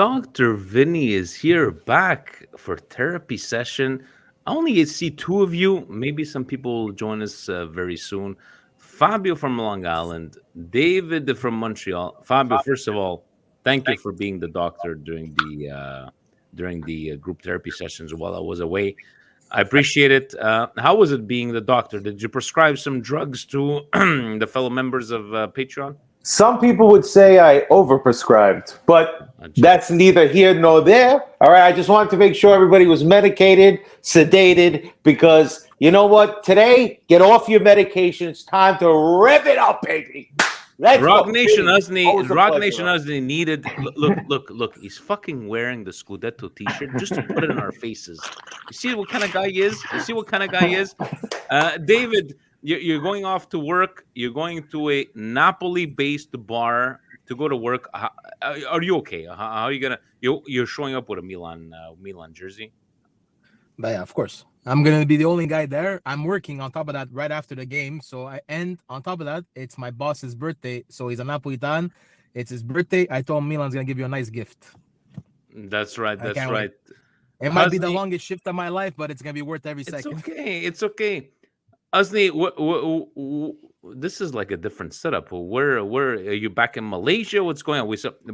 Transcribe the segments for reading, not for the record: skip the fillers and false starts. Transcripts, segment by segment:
Dr. Vinny is here back for therapy session. I only see two of you. Maybe some people will join us very soon. Fabio from Long Island, David from Montreal. Fabio, first of all, thank you for being the doctor during the group therapy sessions while I was away. I appreciate it. How was it being the doctor? Did you prescribe some drugs to the fellow members of Patreon? Some people would say I overprescribed, but Just that's neither here nor there. All right, I just wanted to make sure everybody was medicated, sedated, because you know what? Today, get off your medication. It's time to rev it up, baby. Let's Rock go. Nation Vinny, Usney, always a Rock pleasure, Nation man. Usney needed. Look. He's fucking wearing the Scudetto T-shirt just to put it in our faces. You see what kind of guy he is. You see what kind of guy he is. David, you're going off to work. You're going to a Napoli-based bar to go to work. Are you okay? How are you gonna? You're showing up with a Milan jersey. But yeah, of course. I'm gonna be the only guy there. I'm working on top of that right after the game. So on top of that, it's my boss's birthday. So he's a Napolitan. It's his birthday. I told him Milan's gonna give you a nice gift. That's right. I That's can't right. wait. It might be the Husney, longest shift of my life, but it's gonna be worth every it's second. okay. It's okay. Asni, this is like a different setup. Where are you back in Malaysia? What's going on?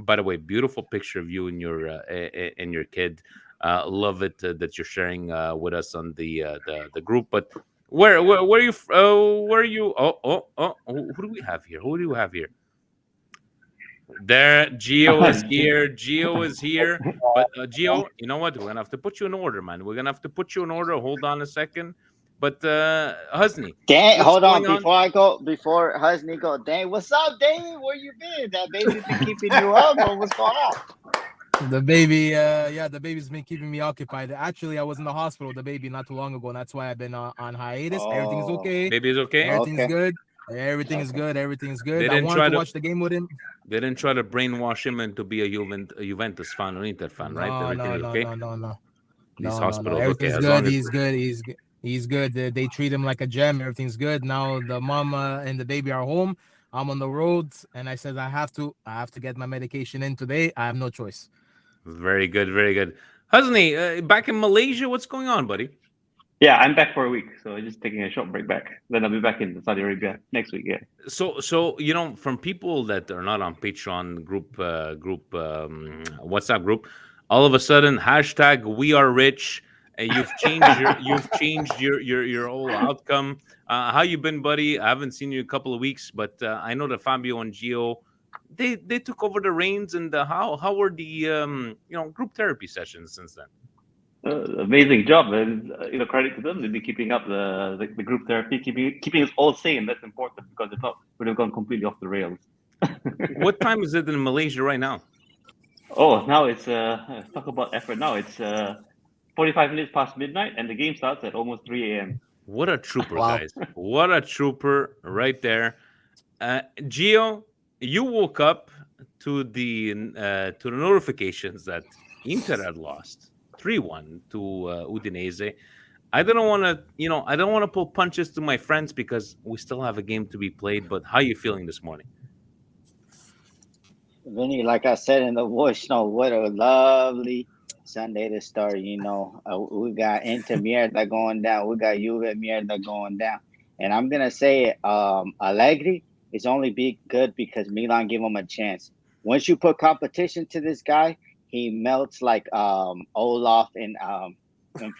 By the way, beautiful picture of you and your kid. Love it that you're sharing with us on the group. But where are you? Where are you? Who do we have here? Who do we have here? There, Geo is here. Geo is here. But Geo, you know what? We're gonna have to put you in order, man. We're gonna have to put you in order. Hold on a second. But Husney, Dan, what's hold on going on? before I go. Before Husney go, Dan, what's up, Dan? Where you been? That baby's been keeping you up, or what's going on? The baby, the baby's been keeping me occupied. Actually, I was in the hospital with the baby not too long ago, and that's why I've been on hiatus. Everything's Oh, okay. Baby is okay. Everything's okay, good. Everything is okay. good. Everything's good. They I didn't wanted try to to watch the game with him. they didn't try to brainwash him into be a Juventus fan or Inter fan, right? No, Everything no, is no, okay. no, no, no. These No. hospitals okay Everything's as good. long as He's good. He's good. They treat him like a gem. Everything's good. Now the mama and the baby are home. I'm on the road, and I said I have to get my medication in today. I have no choice. very good, very good. Husney, back in Malaysia, what's going on, buddy? Yeah, I'm back for a week, so just taking a short break back. Then I'll be back in Saudi Arabia next week. Yeah. So from people that are not on Patreon WhatsApp group, all of a sudden hashtag we are rich. You've changed your whole outcome. How you been, buddy? I haven't seen you in a couple of weeks, but I know that Fabio and Gio they took over the reins. And how were the group therapy sessions since then? Amazing job, and credit to them. They've been keeping up the group therapy, keeping us all sane. That's important because if not, we'd have gone completely off the rails. What time is it in Malaysia right now? Oh, now it's let's talk about effort. Now it's 45 minutes past midnight, and the game starts at almost 3 a.m. What a trooper, Wow. guys! What a trooper right there. Gio, you woke up to the notifications that Inter had lost 3-1 to Udinese. I don't want to pull punches to my friends because we still have a game to be played. But how are you feeling this morning? Vinny, like I said in the voice note, what a lovely Sunday to start. We got Inter Mierda going down. We got Juve Mierda going down. And I'm gonna say Allegri is only be good because Milan gave him a chance. Once you put competition to this guy, he melts like Olaf in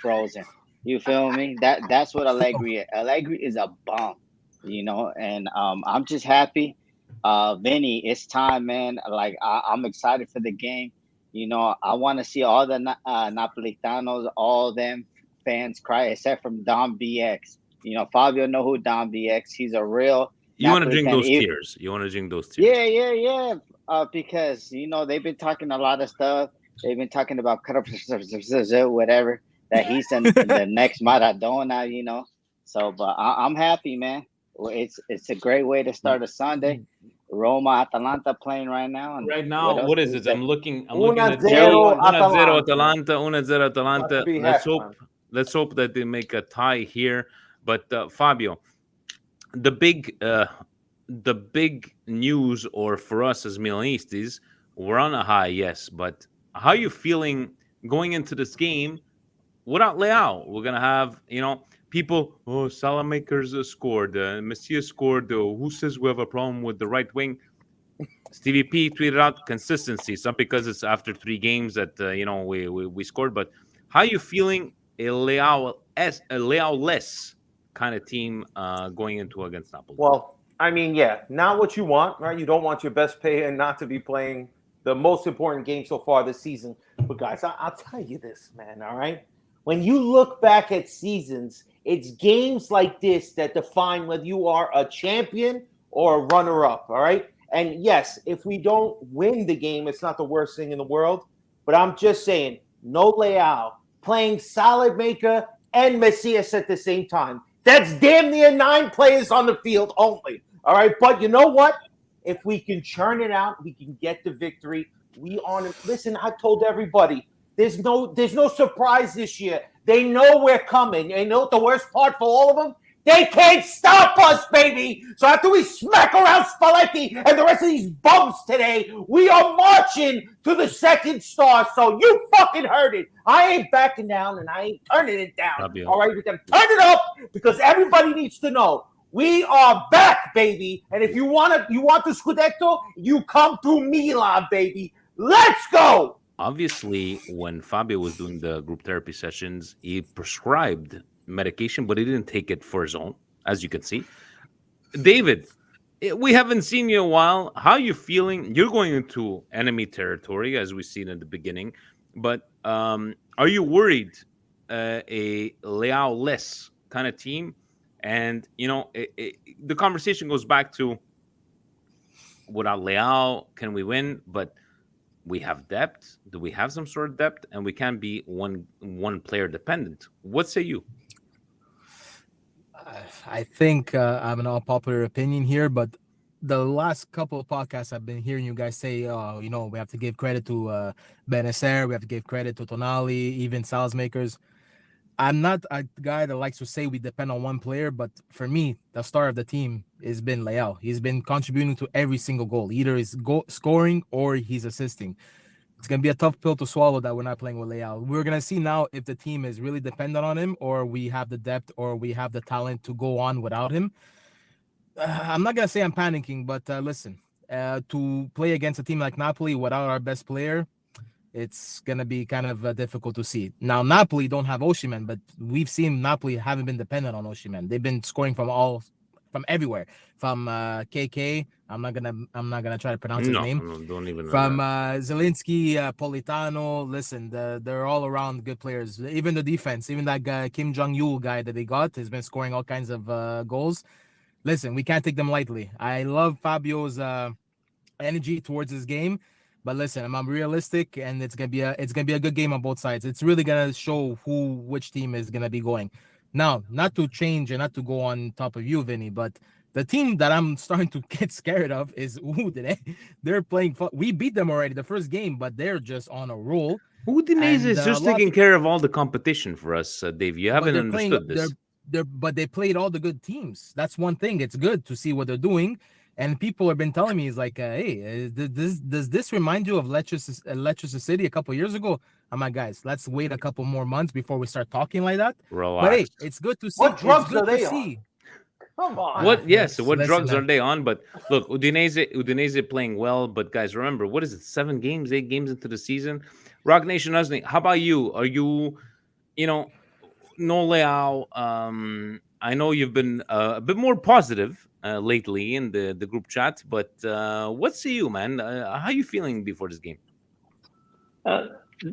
Frozen. You feel me? That's what Allegri is. Allegri is a bum, and I'm just happy. Vinny, it's time, man. Like I'm excited for the game. I want to see all the Napolitanos, all them fans cry, except from Dom BX. Fabio know who Dom BX. He's a real You want to drink Napolitan. those tears? You want to drink those tears? Yeah. Because they've been talking a lot of stuff. They've been talking about whatever that he's the next Maradona. So, but I'm happy, man. It's a great way to start a Sunday. Roma Atalanta playing right now. And Right now, what is it? I'm looking at 1-0 Gio. 1-0 Atalanta. 1-0 Atalanta. Must be Let's happy, hope. man. Let's hope that they make a tie here. But Fabio, the big news, or for us as Milanistas, we're on a high, yes, but How you feeling going into this game without Leao? We're gonna have people. Oh, Salamakers scored. Messia scored. Who says we have a problem with the right wing? Stevie P tweeted out consistency. Some because it's after 3 games that we scored. But how you feeling a Leao-less kind of team going into against Napoli? Well, I mean, yeah, not what you want, right? You don't want your best player not to be playing the most important game so far this season. But guys, I'll tell you this, man. All right, when you look back at seasons, it's games like this that define whether you are a champion or a runner-up. All right, and yes, if we don't win the game, it's not the worst thing in the world. But I'm just saying, no Leao playing solid maker and Messias at the same time. That's damn near 9 players on the field only. All right. But you know what? If we can churn it out, we can get the victory. We on it. Listen, I told everybody there's no surprise this year. They know we're coming. And you know what the worst part for all of them? They can't stop us, baby. So after we smack around Spalletti and the rest of these bums today, we are marching to the second star. So you fucking heard it. I ain't backing down and I ain't turning it down. Fabio. All right, we gotta turn it up because everybody needs to know we are back, baby. And if you want the Scudetto, you come through Milan, baby. Let's go. Obviously, when Fabio was doing the group therapy sessions, he prescribed medication, but he didn't take it for his own, as you can see. David, we haven't seen you in a while. How are you feeling? You're going into enemy territory, as we've seen in the beginning, but are you worried a Leao-less kind of team? And, the conversation goes back to without Leao, can we win? But we have depth. Do we have some sort of depth? And we can't be one player dependent. What say you? I think I have an unpopular opinion here, but the last couple of podcasts I've been hearing you guys say, we have to give credit to Benacer, we have to give credit to Tonali, even Salesmakers. I'm not a guy that likes to say we depend on one player, but for me, the star of the team has been Leao. He's been contributing to every single goal. Either he's scoring or he's assisting. It's going to be a tough pill to swallow that we're not playing with Leao. We're going to see now if the team is really dependent on him or we have the depth or we have the talent to go on without him. I'm not going to say I'm panicking, but listen, to play against a team like Napoli without our best player, it's going to be kind of difficult to see. Now, Napoli don't have Osimhen, but we've seen Napoli haven't been dependent on Osimhen. They've been scoring from everywhere. From KK, I'm not gonna try to pronounce his name. No, don't even. From Zelinski, Politano. Listen, they're all around good players. Even the defense, even that guy Kim Jong-il guy that they got has been scoring all kinds of goals. Listen, we can't take them lightly. I love Fabio's energy towards his game. But listen, I'm realistic, and it's gonna be a good game on both sides. It's really gonna show which team is gonna be going. Now, not to change and not to go on top of you, Vinny, but the team that I'm starting to get scared of is today. They're playing. We beat them already the first game, but they're just on a roll. Udinese is just taking care of all the competition for us, Dave. You haven't understood this. But they played all the good teams. That's one thing. It's good to see what they're doing. And people have been telling me, it's like, hey, does this remind you of Leicester City a couple years ago? I'm like, guys, let's wait a couple more months before we start talking like that. Relax. But hey, it's good to see. What drugs are they on? Come on. What drugs are they on? But look, Udinese playing well. But guys, remember, what is it? 7 games, 8 games into the season. Rock Nation Husney, how about you? Are you, no Leao? I know you've been a bit more positive lately in the group chat, but what say you, man? How are you feeling before this game?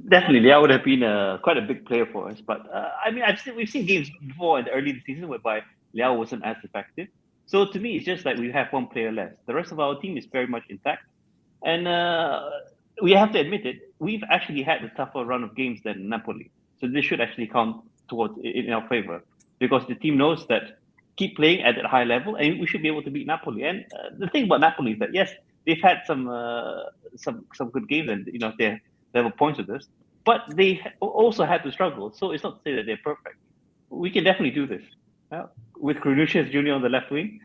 Definitely, Leao would have been quite a big player for us. But I mean, we've seen games before in the early season whereby Leao wasn't as effective. So to me, it's just like we have one player less. The rest of our team is very much intact, and we have to admit it. We've actually had a tougher run of games than Napoli, so this should actually count towards in our favor because the team knows that keep playing at that high level, and we should be able to beat Napoli. And the thing about Napoli is that yes, they've had some good games, and they have a point with this, but they also had to struggle. So it's not to say that they're perfect. We can definitely do this. With Crucius Jr. on the left wing,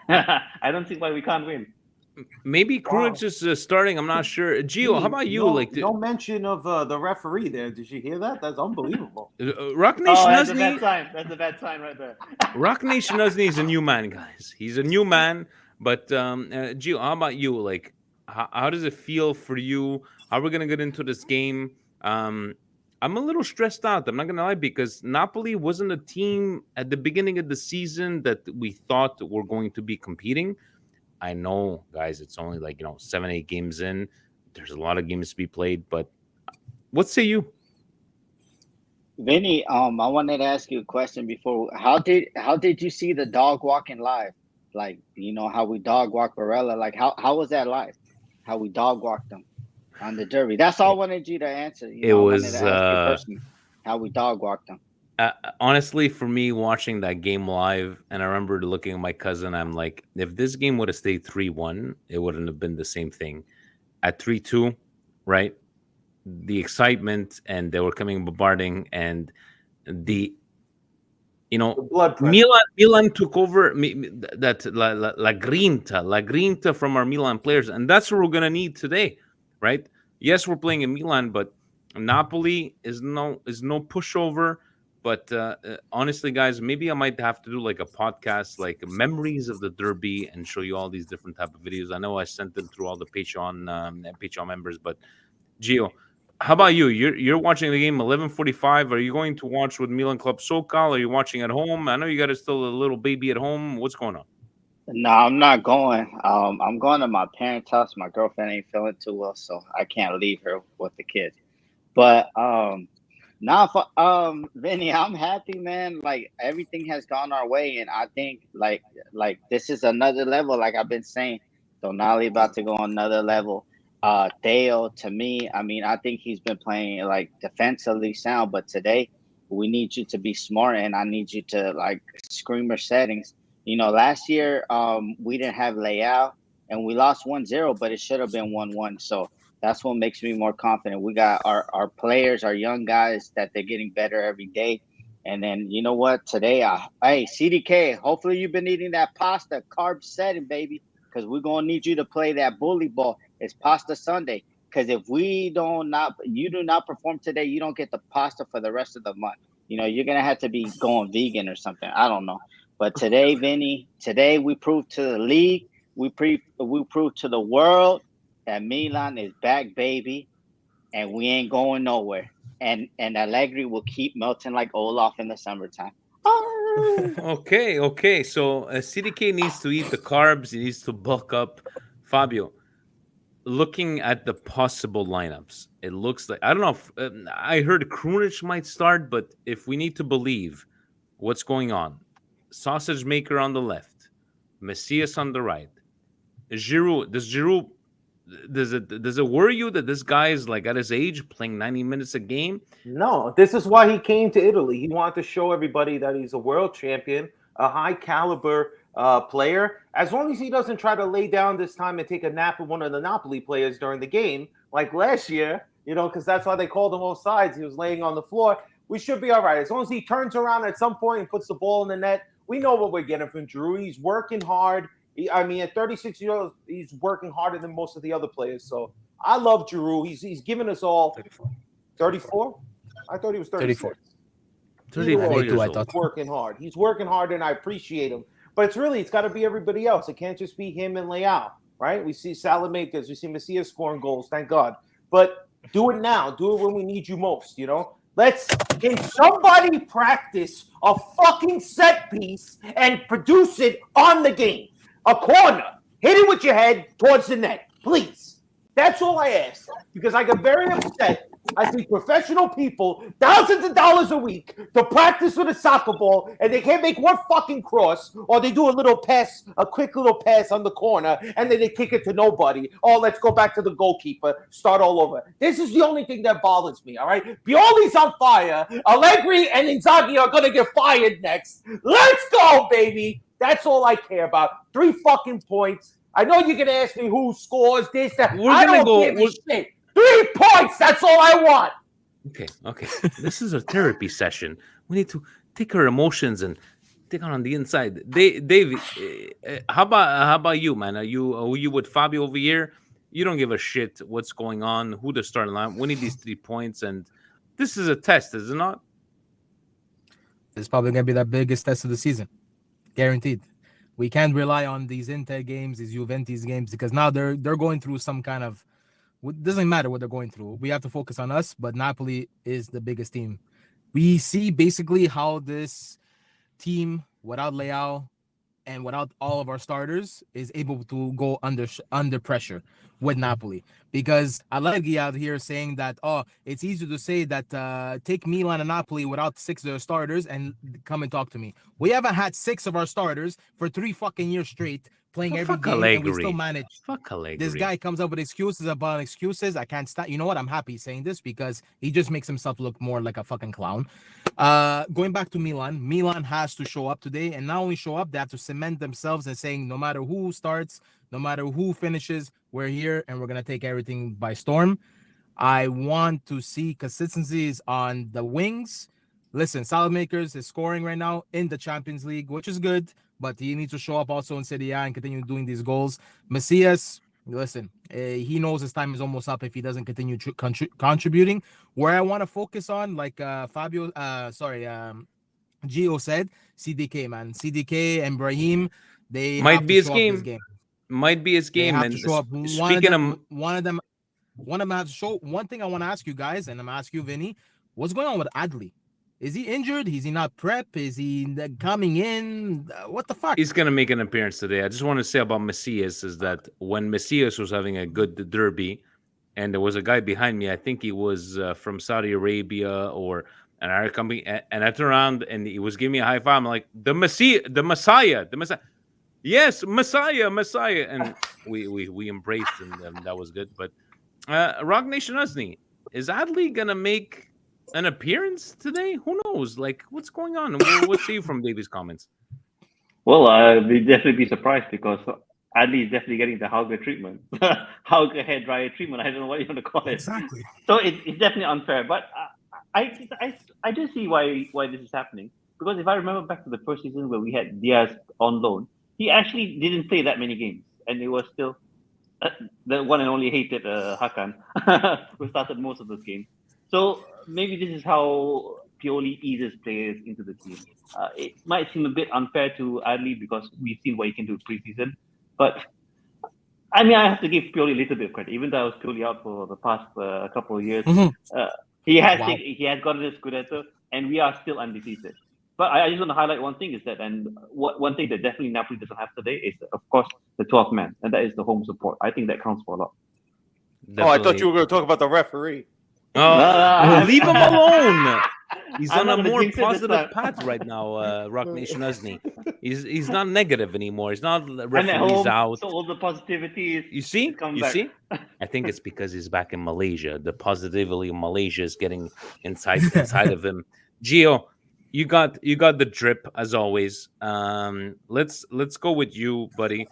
I don't see why we can't win. Maybe Wow. Krunic is starting. I'm not sure. Gio, how about you? No, Like no mention of the referee there. Did you hear that? That's unbelievable. Rock Oh, Nation that's a bad Uzni. sign. That's a bad sign right there. Rock Nation Uzni is a new man, guys. He's a new man. But Gio, how about you? Like, how does it feel for you? How we're gonna get into this game? Um, I'm a little stressed out. I'm not gonna lie because Napoli wasn't a team at the beginning of the season that we thought were going to be competing. I know, guys, it's only like 7, 8 games in. There's a lot of games to be played, but what say you? Vinny, I wanted to ask you a question before. How did you see the dog walking live? Like, how we dog walk Barella. Like, how was that live? How we dog walked them on the derby. That's all I wanted you to answer. It I wanted to was ask you personally how we dog walked them. honestly for me watching that game live, and I remember looking at my cousin. I'm like, if this game would have stayed 3-1, it wouldn't have been the same thing. At 3-2, right? The excitement, and they were coming bombarding, and the The blood pressure. Milan took over that la grinta from our Milan players, and that's what we're gonna need today, right? Yes, we're playing in Milan, but Napoli is no pushover. But honestly, guys, maybe I might have to do like a podcast, like memories of the derby, and show you all these different type of videos. I know I sent them through all the Patreon members, but Gio, how about you? You're watching the game 11:45. Are you going to watch with Milan Club Sokal? Are you watching at home? I know you got still a little baby at home. What's going on? No, I'm not going. I'm going to my parents' house. My girlfriend ain't feeling too well, so I can't leave her with the kids. But now, for Vinny, I'm happy, man. Like everything has gone our way, and I think like this is another level. Like I've been saying, Donali about to go on another level. Theo, to me, I mean, I think he's been playing like defensively sound, but today we need you to be smart, and I need you to like screamer settings. Last year we didn't have Leao, and we lost 1-0, but it should have been 1-1. So that's what makes me more confident. We got our players, our young guys, that they're getting better every day. And then you know what? Today, hey CDK, hopefully you've been eating that pasta, carb setting, baby, because we're gonna need you to play that bully ball. It's Pasta Sunday. Because if you do not perform today, you don't get the pasta for the rest of the month. You're gonna have to be going vegan or something. I don't know. But today, Vinny, today we proved to the league, we proved to the world that Milan is back, baby, and we ain't going nowhere. And Allegri will keep melting like Olaf in the summertime. Oh. Okay. So CDK needs to eat the carbs. He needs to bulk up. Fabio, looking at the possible lineups, it looks like I don't know if I heard Krunic might start, but if we need to believe what's going on, sausage maker on the left, Messias on the right, Giroud. Does it worry you that this guy is like at his age playing 90 minutes a game? No, this is why he came to Italy. He wanted to show everybody that he's a world champion, a high caliber player. As long as he doesn't try to lay down this time and take a nap with one of the Napoli players during the game, like last year, because that's why they called him offsides. He was laying on the floor. We should be all right. As long as he turns around at some point and puts the ball in the net, we know what we're getting from Drew. He's working hard. At 36 years old, he's working harder than most of the other players. So I love Giroud. He's given us all 34. I thought he was 36. 34 years I old. thought. He's working hard. He's working hard, and I appreciate him. But it's got to be everybody else. It can't just be him and Leao, right? We see Salamakers. We see Messias scoring goals. Thank God. But do it now. Do it when we need you most. Can somebody practice a fucking set piece and produce it on the game? A corner. Hit it with your head towards the net, please. That's all I ask. Because I get very upset. I see professional people, thousands of dollars a week, to practice with a soccer ball, and they can't make one fucking cross, or they do a quick little pass on the corner, and then they kick it to nobody. Oh, let's go back to the goalkeeper, start all over. This is the only thing that bothers me, all right? Pioli's on fire. Allegri and Inzaghi are going to get fired next. Let's go, baby. That's all I care about. 3 fucking points. I know you're going to ask me who scores this, that. I don't give a shit. 3 points. That's all I want. Okay. This is a therapy session. We need to take our emotions and Take on the inside. Dave, how about you, man? Are you with Fabio over here? You don't give a shit what's going on, who the starting line. We need these 3 points, and this is a test, is it not? It's probably gonna be the biggest test of the season, guaranteed. We can't rely on these Inter games, these Juventus games, because now they're going through some kind of. It doesn't matter what they're going through. We have to focus on us, but Napoli is the biggest team. We see basically how this team without Leao and without all of our starters is able to go under pressure with Napoli. Because Allegri out here saying that it's easy to say that take Milan and Napoli without six of their starters and come and talk to me. We haven't had six of our starters for 3 fucking years straight playing every Fuck game and we still Allegri. manage. Fuck This Allegri. guy comes up with excuses upon excuses. I can't stop. You know what? I'm happy saying this because he just makes himself look more like a fucking clown. Going back to Milan, Milan has to show up today, and not only show up, they have to cement themselves and saying no matter who starts, no matter who finishes, we're here and we're gonna take everything by storm. I want to see consistencies on the wings. Listen, Salamakers is scoring right now in the Champions League, which is good, but he needs to show up also in Serie A and continue doing these goals. Macias, listen, he knows his time is almost up if he doesn't continue contributing. Where I want to focus on, like Gio said, CDK, man. CDK and Brahim, they Might have be to his show up this game. game. Might be his They game. have to And show up. speaking of, One of them has to show. One thing I want to ask you guys, and I'm gonna ask you, Vinny, what's going on with Adley? Is he injured? Is he not prep? Is he coming in? What the fuck? he's gonna make an appearance today. I just want to say about Macias is that when Macias was having a good derby, and there was a guy behind me, I think he was from Saudi Arabia or an Arab company, and I turned around and he was giving me a high five. I'm like, the Messiah. Yes, Messiah, and we embraced, and that was good. But Rock Nation Usney, is Adley gonna make an appearance today? Who knows? Like, what's going on? We'll see from Davy's comments. Well, I'll definitely be surprised because Adley is definitely getting the Hauger treatment, Hauger hair dryer treatment. I don't know what you want to call it. Exactly. So it's definitely unfair. But I do see why this is happening because if I remember back to the first season where we had Diaz on loan, he actually didn't play that many games, and it was still uh, the one and only hated Hakan, who started most of those games. So maybe this is how Pioli eases players into the team. It might seem a bit unfair to Adley because we've seen what he can do preseason, but I mean I have to give Pioli a little bit of credit, even though I was Pioli out for the past couple of years. Mhm. Uh, Wow. he has gotten his Scudetto, and we are still undefeated. But I just want to highlight one thing is that, and one thing that definitely Napoli doesn't have today is, of course, the 12th man, and that is the home support. I think that counts for a lot. Oh, I thought Definitely. you were going to talk about the referee. Leave him alone. He's I'm on a not gonna more jinx it this positive time. path right now, Rock Nation Usney. He's not negative anymore. He's not And at referees home, out. so all the positivity You is see? coming You back. see? I think it's because he's back in Malaysia. The positivity of Malaysia is getting inside of him. Gio, you got the drip as always. Let's go with you, buddy.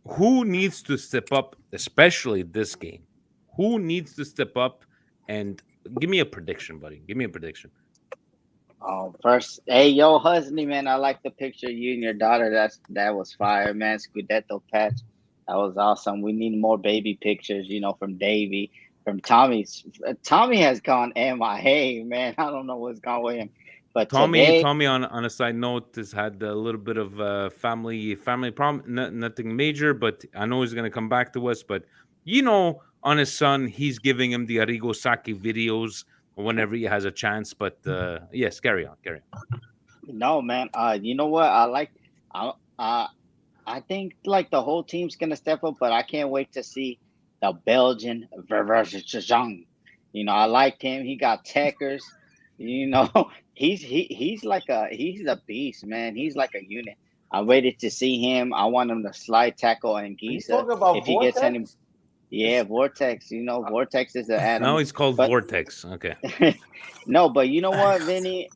Who needs to step up, especially this game? Who needs to step up and give me a prediction, buddy? Give me a prediction. First, hey, yo, Husney, man, I like the picture of you and your daughter. That was fire, man. Scudetto patch, that was awesome. We need more baby pictures, from Davey, from Tommy's. Tommy has gone MIA, man. I don't know what's gone with him, but Tommy, today, Tommy. On a side note, has had a little bit of family problem. Nothing major, but I know he's gonna come back to us. But on his son, he's giving him the Arrigo Saki videos whenever he has a chance. But yes, carry on, carry on. no, man. You know what? I, uh, I think like the whole team's gonna step up, but I can't wait to see the Belgian version. I like him. He got techers. You know, he's a beast, man. He's like a unit. I'm ready to see him. I want him to slide tackle and Are you Giza talking about if he gets any. Vortex? Yeah, Vortex. Vortex is an Now animal. he's called But Vortex. Okay. no, but you know what, Vinny?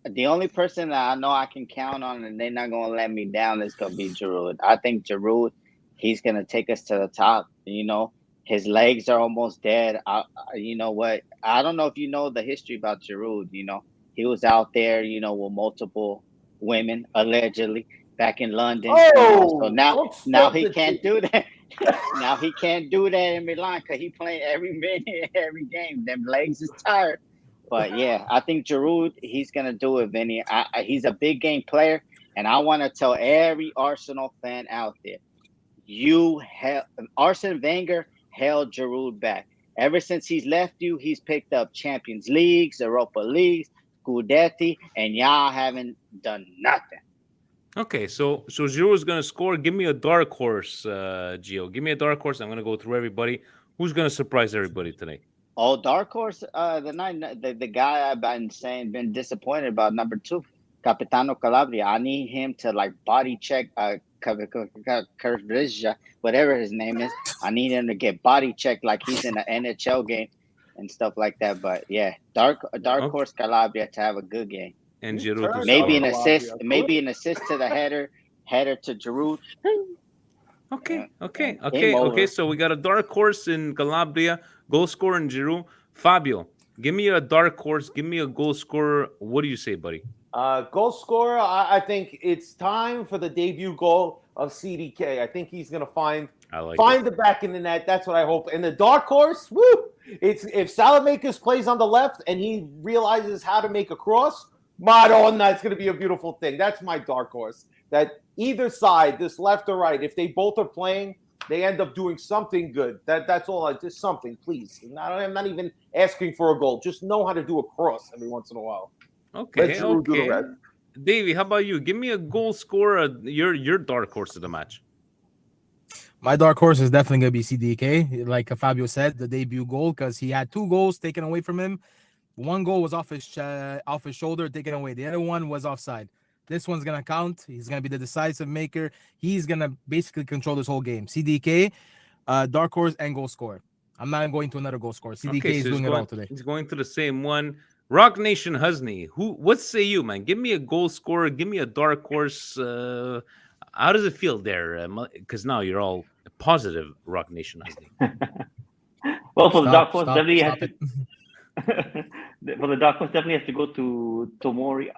The only person that I know I can count on and they're not gonna let me down is gonna be Giroud. I think Giroud, he's gonna take us to the top. His legs are almost dead. You know what? I don't know if you know the history about Giroud. He was out there, with multiple women allegedly back in London. So Oh, now don't now spill he the can't tea. do that. Now he can't do that in Milan because he playing every minute, every game. Them legs is tired. But yeah, I think Giroud, he's gonna do it, Vinny. He's a big game player, and I want to tell every Arsenal fan out there, you held Arsene Wenger held Giroud back. Ever since he's left you, he's picked up Champions Leagues, Europa Leagues, Scudetti, and y'all haven't done nothing. Okay, so Giroud is gonna score. Give me a dark horse, Gio. Give me a dark horse. I'm gonna go through everybody. Who's gonna surprise everybody today? Oh, dark horse, the guy I've been saying, been disappointed about, number 2, Capitano Calabria. I need him to like body check Kurbrija, whatever his name is. I need him to get body checked like he's in an NHL game and stuff like that. But yeah, dark Okay, horse Calabria to have a good game. and You Giroud to turned on Maybe an score. assist, Calabria maybe quick. an assist to the header to Giroud, Okay, and okay, game okay, okay. over. So we got a dark horse in Calabria, goal scorer in Giroud. Fabio, give me a dark horse. Give me a goal scorer. What do you say, buddy? Goal scorer, I think it's time for the debut goal of CDK. I think he's going to find I like it. find the back in the net. That's what I hope. And the dark horse, woo! It's if Salamakers plays on the left and he realizes how to make a cross, Madonna, it's going to be a beautiful thing. That's my dark horse. That either side, this left or right, if they both are playing, they end up doing something good. That's all. Just something, please. I'm not even asking for a goal. Just know how to do a cross every once in a while. Let Okay, Giroud do the okay. rest. Davey, how about you? Give me a goal scorer. Your dark horse of the match. My dark horse is definitely going to be CDK. Like Fabio said, the debut goal, because he had 2 goals taken away from him. One goal was off his shoulder, taken away. The other one was offside. This one's going to count. He's going to be the decisive maker. He's going to basically control this whole game. CDK, dark horse, and goal scorer. I'm not going to another goal scorer. CDK Okay, is so doing it all today. he's going to the same one. Rock Nation Husney. What say you, man? Give me a goal scorer, give me a dark horse. How does it feel there? Because now you're all positive, Rock Nation Husney. Well, for the dark horse, Stop definitely has it. to. For the dark horse, definitely has to go to Tomori.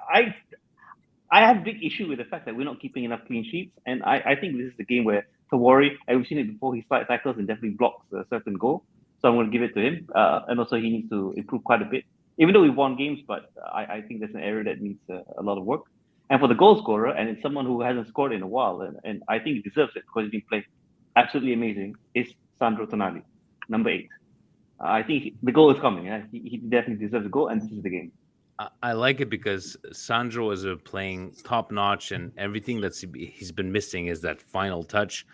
I have a big issue with the fact that we're not keeping enough clean sheets, and I think this is the game where Tomori, and we've seen it before, he slide tackles and definitely blocks a certain goal. So I'm going to give it to him, and also he needs to improve quite a bit. Even though we've won games, but I think there's an area that needs a lot of work. And for the goal scorer, and it's someone who hasn't scored in a while, and I think he deserves it because he's been playing absolutely amazing, is Sandro Tonali, number 8. I think the goal is coming. He definitely deserves a goal, and this is the game. I like it because Sandro is playing top notch, and everything he's been missing is that final touch.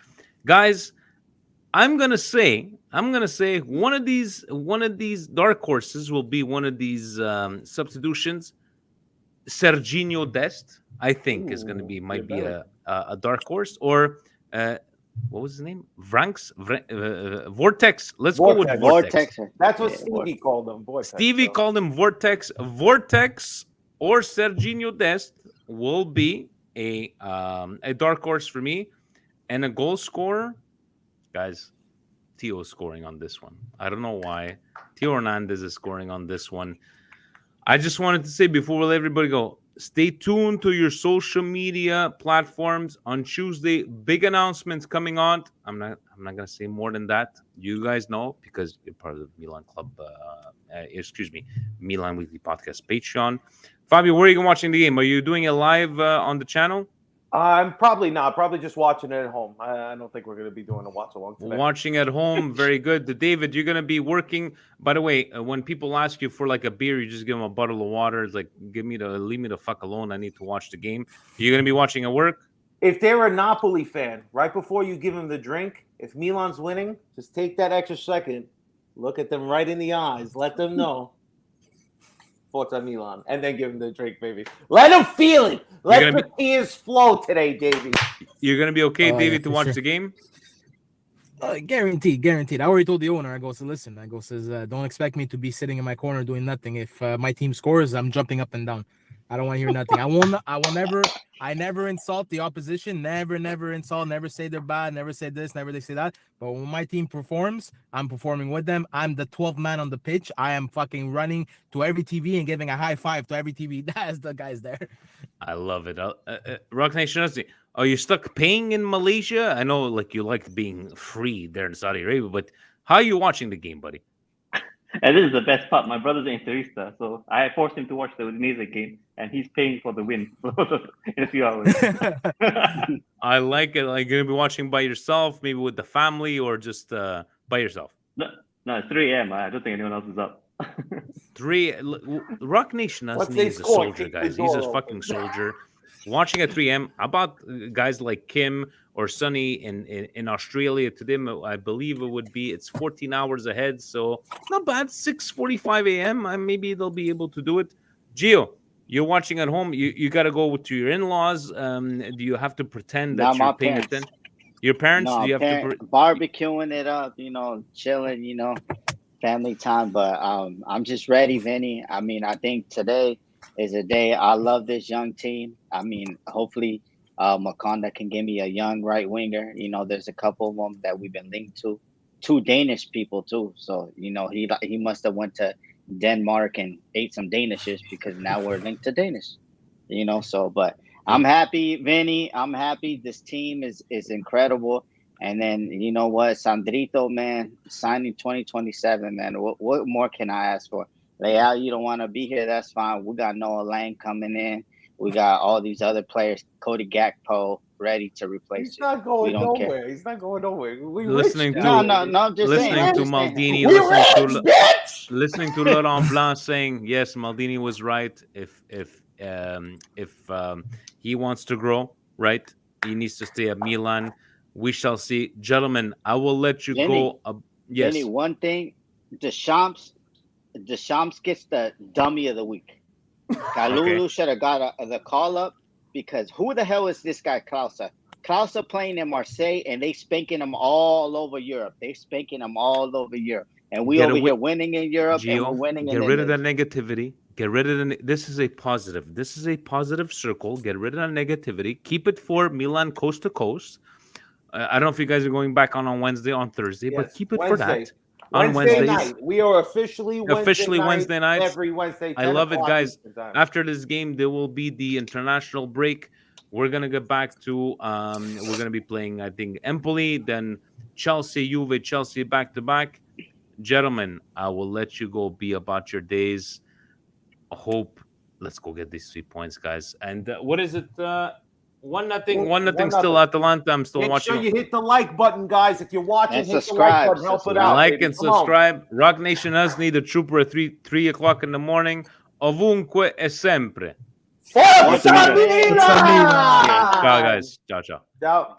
Guys, I'm gonna say one of these dark horses will be one of these substitutions. Serginho Dest, I think, is gonna be might be a dark horse, or what was his name? Vortex. Let's go with Vortex. Vortex. That's what Yeah, Stevie called him. Vortex. Stevie called him Vortex. Vortex or Serginho Dest will be a dark horse for me, and a goal scorer. Guys, Tio is scoring on this one. I don't know why. Tio Hernandez is scoring on this one. I just wanted to say before we let everybody go, stay tuned to your social media platforms on Tuesday. Big announcements coming on. I'm not gonna say more than that. You guys know because you're part of the Milan Club. Milan Weekly Podcast Patreon. Fabio, where are you watching the game? Are you doing it live on the channel? I'm probably not. Probably just watching it at home. I don't think we're going to be doing a watch along today. Watching at home, very good. David, you're gonna be working. By the way, when people ask you for like a beer, you just give them a bottle of water. It's like, leave me the fuck alone. I need to watch the game. You're gonna be watching at work. If they're a Napoli fan, right before you give them the drink, if Milan's winning, just take that extra second, look at them right in the eyes, let them know. Forza Milan, and then give them the drink, baby. Let them feel it. Let the tears flow today, Davey. You're gonna be okay, David, Yeah, to for watch sure. the game. Guaranteed. I already told the owner. Listen. Don't expect me to be sitting in my corner doing nothing. If my team scores, I'm jumping up and down. I don't want to hear nothing. I won't. I will never. I never insult the opposition. Never insult. Never say they're bad. Never say this. Never they say that. But when my team performs, I'm performing with them. I'm the 12th man on the pitch. I am fucking running to every TV and giving a high five to every TV. That's the guys there. I love it. Rock Nation, are you stuck paying in Malaysia? I know, like, you like being free there in Saudi Arabia, but how are you watching the game, buddy? And this is the best part. My brother's an Interista, so I forced him to watch the Udinese game, and he's paying for the win in a few hours. I like it. Like, you're gonna be watching by yourself, maybe with the family, or just by yourself. No, it's 3 a.m. I don't think anyone else is up. Rock Nation is a soldier, guys. He's a fucking soldier. Watching at 3 a.m. How about guys like Kim or Sunny in Australia? To them, I believe it's 14 hours ahead, so not bad. 6:45 a.m. Maybe they'll be able to do it. Gio, you're watching at home. You got to go to your in-laws. Do you have to pretend that you're paying attention? Your parents? No, Do you have to barbecuing it up, chilling, family time. But I'm just ready, Vinny. I mean, I think today is a day. I love this young team. I mean, hopefully Makonda can give me a young right winger. There's a couple of them that we've been linked to. Two Danish people too. So, he must have went to Denmark and ate some Danishes because now we're linked to Danish. But I'm happy, Vinny. I'm happy. This team is incredible. And then, you know what, Sandrito, man, signing 2027, man. What more can I ask for? Leao, you don't want to be here, that's fine. We got Noah Lang coming in. We got all these other players, Cody Gakpo, ready to replace He's not going nowhere. Care. He's not going nowhere. Listening to I'm just listening saying, to Maldini, listening to Laurent Blanc saying, yes, Maldini was right. If he wants to grow, right, he needs to stay at Milan. We shall see. Gentlemen, I will let you go. Yes. Vinny, one thing, Deschamps gets the dummy of the week. Kalulu should have got the call up because who the hell is this guy, Klause? Klause playing in Marseille and they spanking him all over Europe. And we over here winning in Europe, Gio, and we're winning in Get rid of that negativity. Get rid of this is a positive. This is a positive circle. Get rid of that negativity. Keep it for Milan coast to coast. I don't know if you guys are going back on Wednesday, on Thursday, but keep it for that. On Wednesday night. We are officially Wednesday night. Every Wednesday. I love it, guys. After this game, there will be the international break. We're gonna get back to we're gonna be playing, I think, Empoli, then Chelsea, Juve, Chelsea back to back. Gentlemen, I will let you go be about your days. Hope. Let's go get these 3 points, guys. And what is it? 1-0 still Atalanta. I'm still watching. Make sure you hit the like button, guys. If you're watching, and hit subscribe. The like button. Help it out. Like and subscribe. Rock Nation has need a trooper at 3 o'clock in the morning. Ovunque e sempre. Forza Milan! Ciao, guys. Ciao. Ciao.